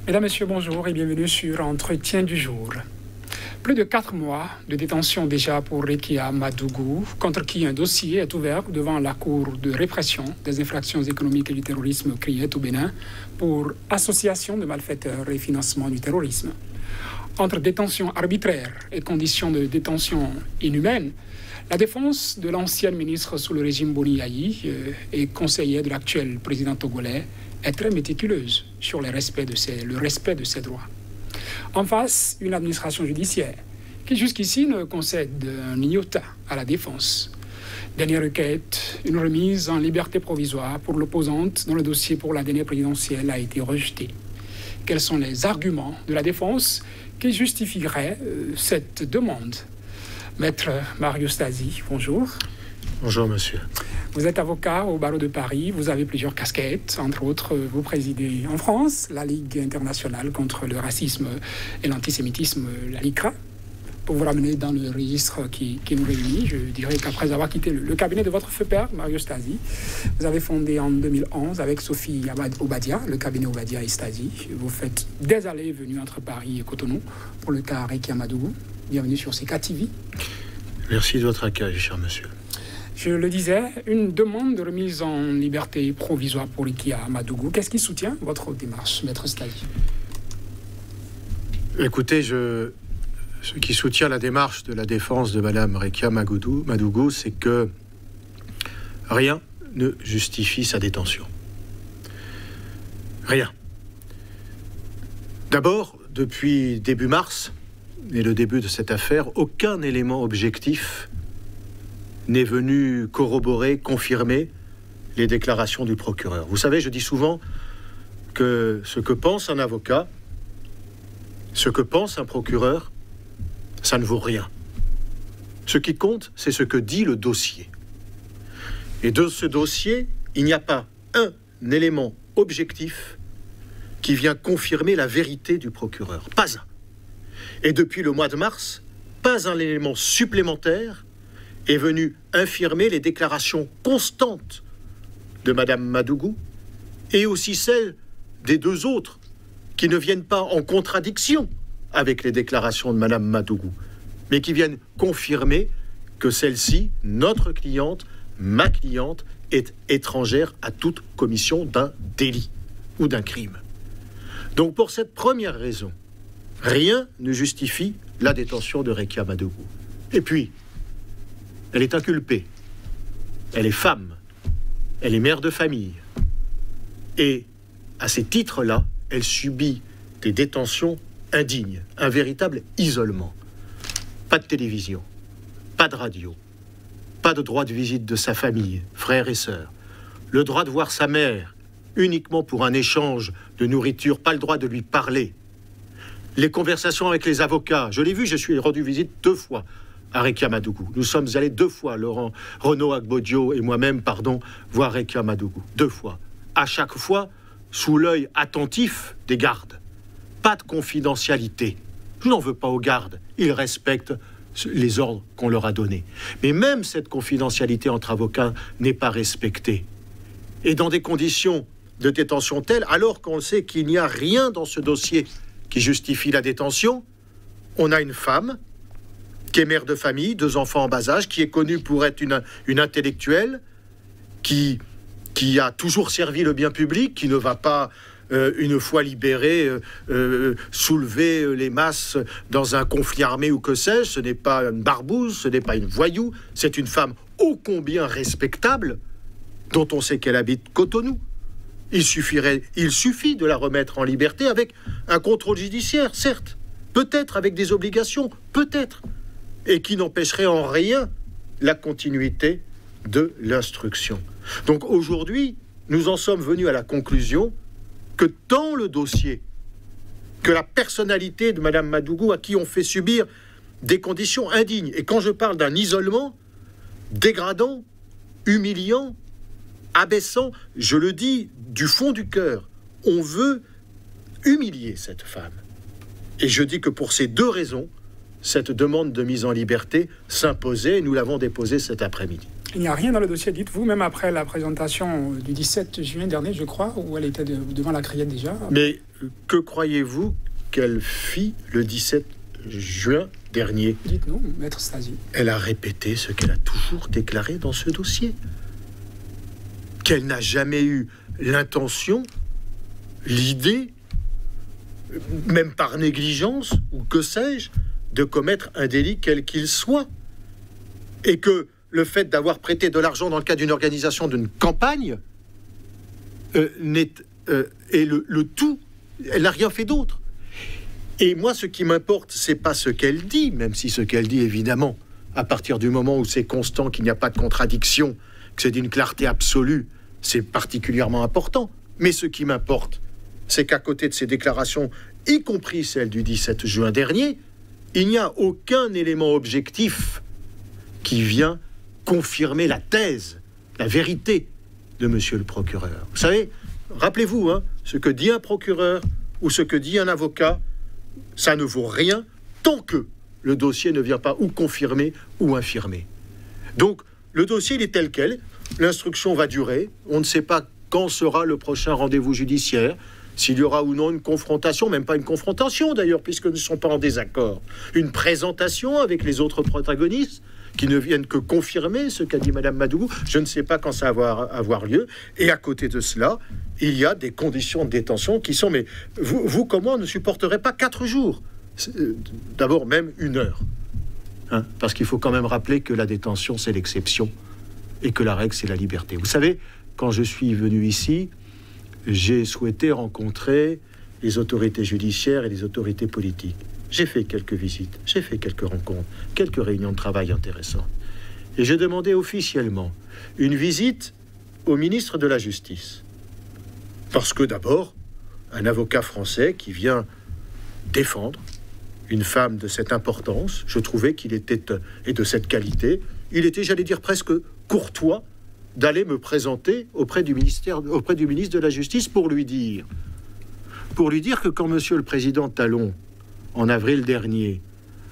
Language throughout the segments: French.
Mesdames, Messieurs, bonjour et bienvenue sur Entretien du jour. Plus de 4 mois de détention déjà pour Rekia Madougou, contre qui un dossier est ouvert devant la Cour de répression des infractions économiques et du terrorisme CRIET au Bénin pour association de malfaiteurs et financement du terrorisme. Entre détention arbitraire et conditions de détention inhumaines, la défense de l'ancienne ministre sous le régime Boni Yayi et conseillère de l'actuel président togolais est très méticuleuse sur le respect de ses droits. En face, une administration judiciaire qui jusqu'ici ne concède un iota à la défense. Dernière requête, une remise en liberté provisoire pour l'opposante dont le dossier pour la dernière présidentielle a été rejeté. Quels sont les arguments de la défense qui justifieraient cette demande? Maître Mario Stasi, bonjour. Bonjour, monsieur. Vous êtes avocat au barreau de Paris, vous avez plusieurs casquettes, entre autres, vous présidez en France la Ligue internationale contre le racisme et l'antisémitisme, la LICRA. Pour vous ramener dans le registre qui nous réunit, je dirais qu'après avoir quitté le cabinet de votre feu père, Mario Stasi, vous avez fondé en 2011 avec Sophie Obadia, le cabinet Obadia et Stasi. Vous faites des allées et venues entre Paris et Cotonou pour le cas Rekia Madougou. Bienvenue sur CK TV. Merci de votre accueil, cher monsieur. Je le disais, une demande de remise en liberté provisoire pour Rekia Madougou. Qu'est-ce qui soutient votre démarche, Maître Stasi? Écoutez, ce qui soutient la démarche de la défense de Madame Rekia Madougou, c'est que rien ne justifie sa détention. Rien. D'abord, depuis début mars et le début de cette affaire, aucun élément objectif n'est venu corroborer, confirmer les déclarations du procureur. Vous savez, je dis souvent que ce que pense un avocat, ce que pense un procureur, ça ne vaut rien. Ce qui compte, c'est ce que dit le dossier. Et de ce dossier, il n'y a pas un élément objectif qui vient confirmer la vérité du procureur. Pas un. Et depuis le mois de mars, pas un élément supplémentaire est venu infirmer les déclarations constantes de Madame Madougou et aussi celles des deux autres qui ne viennent pas en contradiction avec les déclarations de Madame Madougou, mais qui viennent confirmer que celle-ci, notre cliente, ma cliente, est étrangère à toute commission d'un délit ou d'un crime. Donc pour cette première raison, rien ne justifie la détention de Rekia Madougou. Et puis, elle est inculpée, elle est femme, elle est mère de famille. Et à ces titres-là, elle subit des détentions indignes, un véritable isolement. Pas de télévision, pas de radio, pas de droit de visite de sa famille, frères et sœurs. Le droit de voir sa mère uniquement pour un échange de nourriture, pas le droit de lui parler. Les conversations avec les avocats, je l'ai vu, je suis rendu visite 2 fois à Rekia Madougou. Nous sommes allés 2 fois, Renaud Agbodio et moi-même, voir Rekia Madougou. 2 fois. À chaque fois, sous l'œil attentif des gardes. Pas de confidentialité. Je n'en veux pas aux gardes. Ils respectent les ordres qu'on leur a donnés. Mais même cette confidentialité entre avocats n'est pas respectée. Et dans des conditions de détention telles, alors qu'on sait qu'il n'y a rien dans ce dossier qui justifie la détention, on a une femme qui est mère de famille, 2 enfants en bas âge, qui est connue pour être une intellectuelle, qui a toujours servi le bien public, qui ne va pas, une fois libérée, soulever les masses dans un conflit armé ou que sais-je. Ce n'est pas une barbouze, ce n'est pas une voyou, c'est une femme ô combien respectable, dont on sait qu'elle habite Cotonou. Il suffit de la remettre en liberté avec un contrôle judiciaire, certes, peut-être avec des obligations, peut-être, et qui n'empêcherait en rien la continuité de l'instruction. Donc aujourd'hui, nous en sommes venus à la conclusion que tant le dossier, que la personnalité de Madame Madougou, à qui on fait subir des conditions indignes, et quand je parle d'un isolement dégradant, humiliant, abaissant, je le dis du fond du cœur, on veut humilier cette femme. Et je dis que pour ces 2 raisons, cette demande de mise en liberté s'imposait et nous l'avons déposée cet après-midi. Il n'y a rien dans le dossier, dites-vous, même après la présentation du 17 juin dernier, je crois, où elle était devant la criette déjà. Mais que croyez-vous qu'elle fit le 17 juin dernier? Dites-nous, maître Stasi. Elle a répété ce qu'elle a toujours déclaré dans ce dossier. Qu'elle n'a jamais eu l'intention, l'idée, même par négligence, ou que sais-je, de commettre un délit quel qu'il soit. Et que le fait d'avoir prêté de l'argent dans le cadre d'une organisation d'une campagne est le tout. Elle n'a rien fait d'autre. Et moi, ce qui m'importe, c'est pas ce qu'elle dit, même si ce qu'elle dit, évidemment, à partir du moment où c'est constant, qu'il n'y a pas de contradiction, que c'est d'une clarté absolue, c'est particulièrement important. Mais ce qui m'importe, c'est qu'à côté de ces déclarations, y compris celle du 17 juin dernier, il n'y a aucun élément objectif qui vient confirmer la thèse, la vérité de monsieur le procureur. Vous savez, rappelez-vous, ce que dit un procureur ou ce que dit un avocat, ça ne vaut rien tant que le dossier ne vient pas ou confirmer ou infirmer. Donc, le dossier, il est tel quel. L'instruction va durer. On ne sait pas quand sera le prochain rendez-vous judiciaire, s'il y aura ou non une confrontation, même pas une confrontation d'ailleurs, puisque nous ne sommes pas en désaccord. Une présentation avec les autres protagonistes qui ne viennent que confirmer ce qu'a dit Madame Madougou. Je ne sais pas quand ça va avoir lieu. Et à côté de cela, il y a des conditions de détention qui sont... Mais vous comme moi, ne supporterez pas 4 jours. D'abord, même 1 heure. Parce qu'il faut quand même rappeler que la détention, c'est l'exception. Et que la règle, c'est la liberté. Vous savez, quand je suis venu ici, j'ai souhaité rencontrer les autorités judiciaires et les autorités politiques. J'ai fait quelques visites, j'ai fait quelques rencontres, quelques réunions de travail intéressantes. Et j'ai demandé officiellement une visite au ministre de la Justice. Parce que d'abord, un avocat français qui vient défendre une femme de cette importance, je trouvais qu'il était, et de cette qualité, il était, j'allais dire, presque courtois d'aller me présenter auprès du ministre de la Justice pour lui dire que quand monsieur le président Talon, en avril dernier,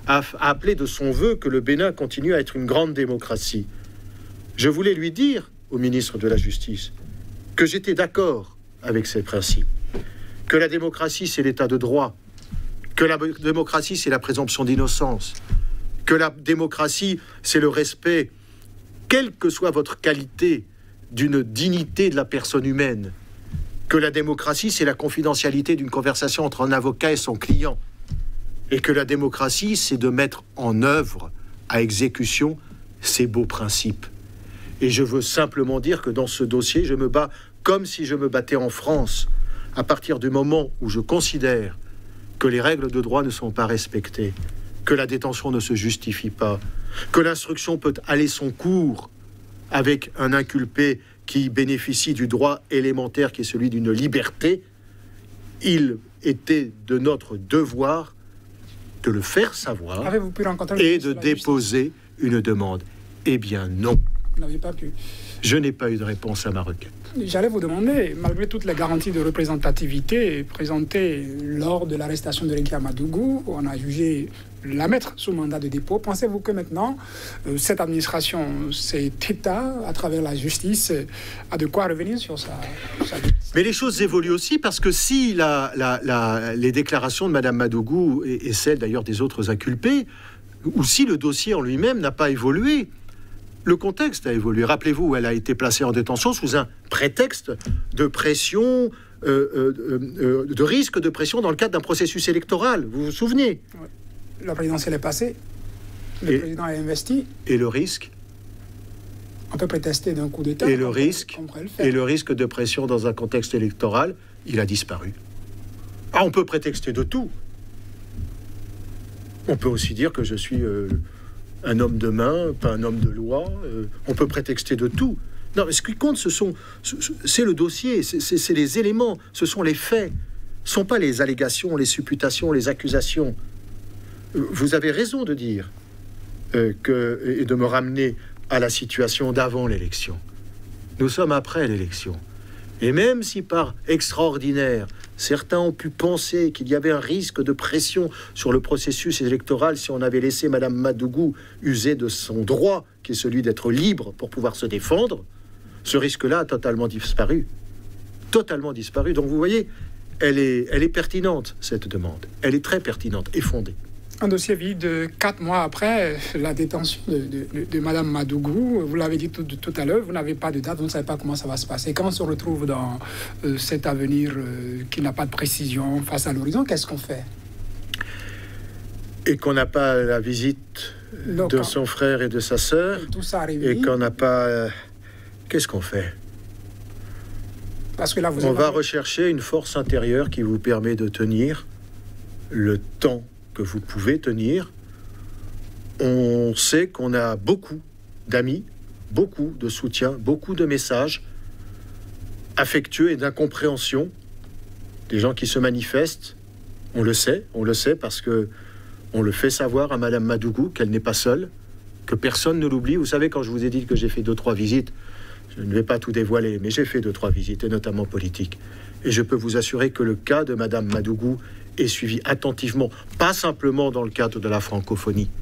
a appelé de son vœu que le Bénin continue à être une grande démocratie, je voulais lui dire au ministre de la Justice que j'étais d'accord avec ces principes, que la démocratie c'est l'état de droit, que la démocratie c'est la présomption d'innocence, que la démocratie c'est le respect, quelle que soit votre qualité, d'une dignité de la personne humaine, que la démocratie c'est la confidentialité d'une conversation entre un avocat et son client, et que la démocratie, c'est de mettre en œuvre, à exécution, ces beaux principes. Et je veux simplement dire que dans ce dossier, je me bats comme si je me battais en France, à partir du moment où je considère que les règles de droit ne sont pas respectées, que la détention ne se justifie pas, que l'instruction peut aller son cours avec un inculpé qui bénéficie du droit élémentaire qui est celui d'une liberté. Il était de notre devoir de le faire savoir et de déposer une demande. Eh bien non. Vous n'avez pas pu. Je n'ai pas eu de réponse à ma requête. J'allais vous demander, malgré toutes les garanties de représentativité présentées lors de l'arrestation de Rekia Madougou, on a jugé la mettre sous mandat de dépôt. Pensez-vous que maintenant, cette administration, cet État, à travers la justice, a de quoi revenir sur sa... Mais les choses évoluent aussi parce que si les déclarations de Madame Madougou et celles d'ailleurs des autres inculpés, ou si le dossier en lui-même n'a pas évolué, le contexte a évolué. Rappelez-vous, elle a été placée en détention sous un prétexte de pression, de risque de pression dans le cadre d'un processus électoral. Vous vous souvenez ? Oui. La présidentielle est passée, le président est investi. Et le risque ? On peut prétester d'un coup d'État. Et le risque de pression dans un contexte électoral, il a disparu. Ah, on peut prétexter de tout. On peut aussi dire que je suis un homme de main, pas un homme de loi. On peut prétexter de tout. Non, mais ce qui compte, c'est le dossier, c'est les éléments, ce sont les faits. Ce ne sont pas les allégations, les supputations, les accusations. Vous avez raison de dire et de me ramener à la situation d'avant l'élection. Nous sommes après l'élection. Et même si par extraordinaire, certains ont pu penser qu'il y avait un risque de pression sur le processus électoral si on avait laissé Madame Madougou user de son droit qui est celui d'être libre pour pouvoir se défendre, ce risque-là a totalement disparu. Totalement disparu. Donc vous voyez, elle est pertinente, cette demande. Elle est très pertinente et fondée. Un dossier vide 4 mois après la détention de Mme Madougou. Vous l'avez dit tout à l'heure, vous n'avez pas de date, vous ne savez pas comment ça va se passer. Quand on se retrouve dans cet avenir qui n'a pas de précision face à l'horizon, qu'est-ce qu'on fait? Et qu'on n'a pas la visite de son frère et de sa sœur, et qu'on n'a pas... qu'est-ce qu'on fait? Parce que là, on va rechercher une force intérieure qui vous permet de tenir le temps que vous pouvez tenir. On sait qu'on a beaucoup d'amis, beaucoup de soutien, beaucoup de messages affectueux et d'incompréhension, des gens qui se manifestent. On le sait parce que on le fait savoir à Madame Madougou qu'elle n'est pas seule, que personne ne l'oublie. Vous savez, quand je vous ai dit que j'ai fait 2-3 visites, je ne vais pas tout dévoiler, mais j'ai fait 2-3 visites, et notamment politiques. Et je peux vous assurer que le cas de Madame Madougou est suivi attentivement, pas simplement dans le cadre de la francophonie,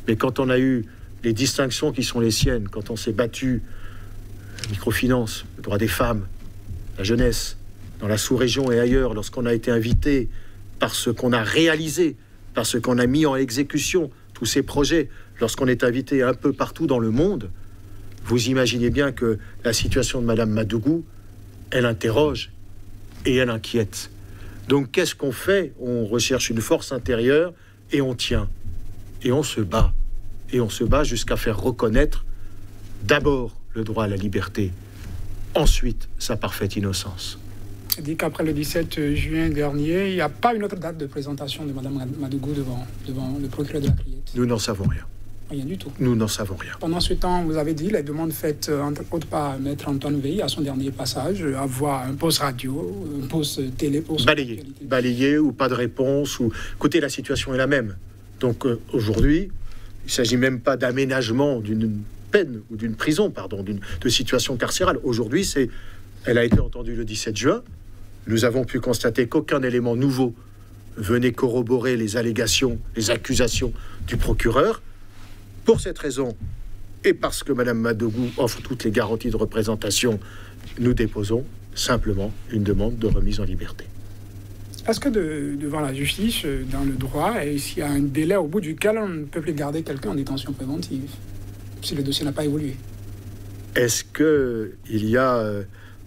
mais quand on a eu les distinctions qui sont les siennes, quand on s'est battu, microfinance, le droit des femmes, la jeunesse, dans la sous-région et ailleurs, lorsqu'on a été invité par ce qu'on a réalisé, par ce qu'on a mis en exécution, tous ces projets, lorsqu'on est invité un peu partout dans le monde, vous imaginez bien que la situation de Madame Madougou, elle interroge et elle inquiète. Donc qu'est-ce qu'on fait? On recherche une force intérieure et on tient. Et on se bat. Et on se bat jusqu'à faire reconnaître d'abord le droit à la liberté, ensuite sa parfaite innocence. Il dit qu'après le 17 juin dernier, il n'y a pas une autre date de présentation de Mme Madougou devant le procureur de la Criette. Nous n'en savons rien. Rien du tout. Nous n'en savons rien. Pendant ce temps, vous avez dit les demandes faites, entre autres par Maître Antoine Veil à son dernier passage, avoir un poste radio, un poste télé pour... Balayé ou pas de réponse. Ou... Écoutez, la situation est la même. Donc aujourd'hui, il ne s'agit même pas d'aménagement d'une peine ou d'une prison, pardon, de situation carcérale. Aujourd'hui, elle a été entendue le 17 juin. Nous avons pu constater qu'aucun élément nouveau venait corroborer les allégations, les accusations du procureur. Pour cette raison, et parce que Mme Madougou offre toutes les garanties de représentation, nous déposons simplement une demande de remise en liberté. Est-ce que devant la justice, dans le droit, s'il y a un délai au bout duquel on ne peut plus garder quelqu'un en détention préventive, si le dossier n'a pas évolué? Est-ce qu'il y a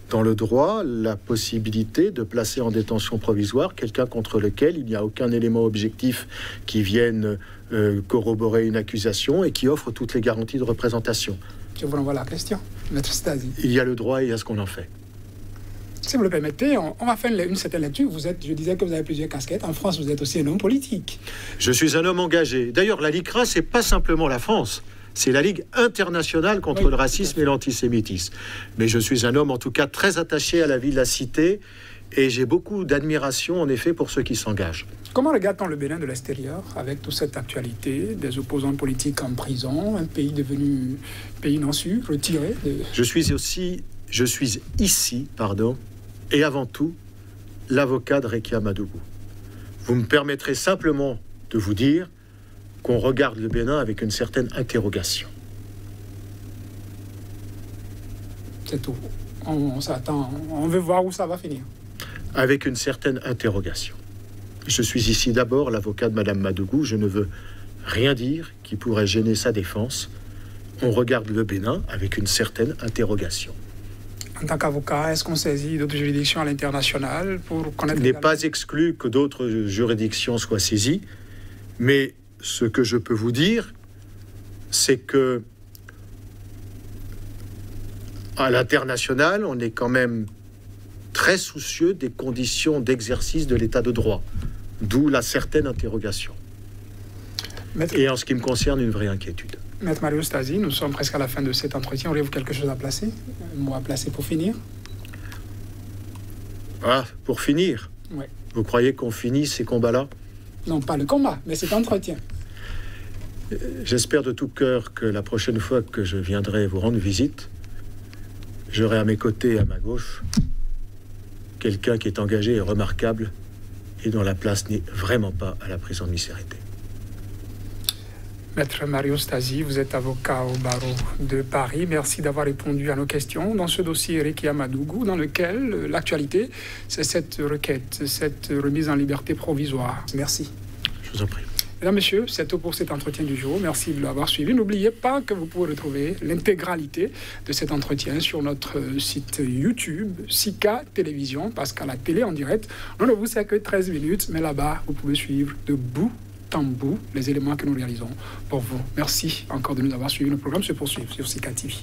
dans le droit la possibilité de placer en détention provisoire quelqu'un contre lequel il n'y a aucun élément objectif qui vienne corroborer une accusation et qui offre toutes les garanties de représentation? Je vous renvoie la question, Maître Stasi. Il y a le droit et il y a ce qu'on en fait. Si vous le permettez, on va faire une certaine lecture. Je disais que vous avez plusieurs casquettes. En France, vous êtes aussi un homme politique. Je suis un homme engagé. D'ailleurs, la LICRA, c'est pas simplement la France. C'est la Ligue internationale contre le racisme et l'antisémitisme. Mais je suis un homme, en tout cas, très attaché à la vie de la cité. Et j'ai beaucoup d'admiration, en effet, pour ceux qui s'engagent. Comment regarde-t-on le Bénin de l'extérieur, avec toute cette actualité, des opposants politiques en prison, un pays devenu pays non sûr, retiré Je suis ici, et avant tout, l'avocat de Rekia Madougou. Vous me permettrez simplement de vous dire qu'on regarde le Bénin avec une certaine interrogation. C'est tout. On s'attend, on veut voir où ça va finir. Avec une certaine interrogation. Je suis ici d'abord l'avocat de Mme Madougou. Je ne veux rien dire qui pourrait gêner sa défense. On regarde le Bénin avec une certaine interrogation. En tant qu'avocat, est-ce qu'on saisit d'autres juridictions à l'international pour connaître... Il n'est pas exclu que d'autres juridictions soient saisies, mais ce que je peux vous dire, c'est que à l'international, on est quand même très soucieux des conditions d'exercice de l'état de droit, d'où la certaine interrogation. Et en ce qui me concerne, une vraie inquiétude. Maître Mario Stasi, nous sommes presque à la fin de cet entretien. Auriez-vous quelque chose à placer? Un mot à placer pour finir? Ah, pour finir? Oui. Vous croyez qu'on finit ces combats-là? Non, pas le combat, mais cet entretien. J'espère de tout cœur que la prochaine fois que je viendrai vous rendre visite, j'aurai à mes côtés, à ma gauche, quelqu'un qui est engagé et remarquable et dont la place n'est vraiment pas à la prison de Misérité. Maître Mario Stasi, vous êtes avocat au barreau de Paris. Merci d'avoir répondu à nos questions dans ce dossier Rekia Madougou, dans lequel l'actualité, c'est cette requête, cette remise en liberté provisoire. Merci. Je vous en prie. Mesdames, Messieurs, c'est tout pour cet entretien du jour. Merci de l'avoir suivi. N'oubliez pas que vous pouvez retrouver l'intégralité de cet entretien sur notre site YouTube, Sika Télévision, parce qu'à la télé en direct, on ne vous sait que 13 minutes, mais là-bas, vous pouvez suivre de bout en bout les éléments que nous réalisons pour vous. Merci encore de nous avoir suivis. Le programme se poursuit sur Sika TV.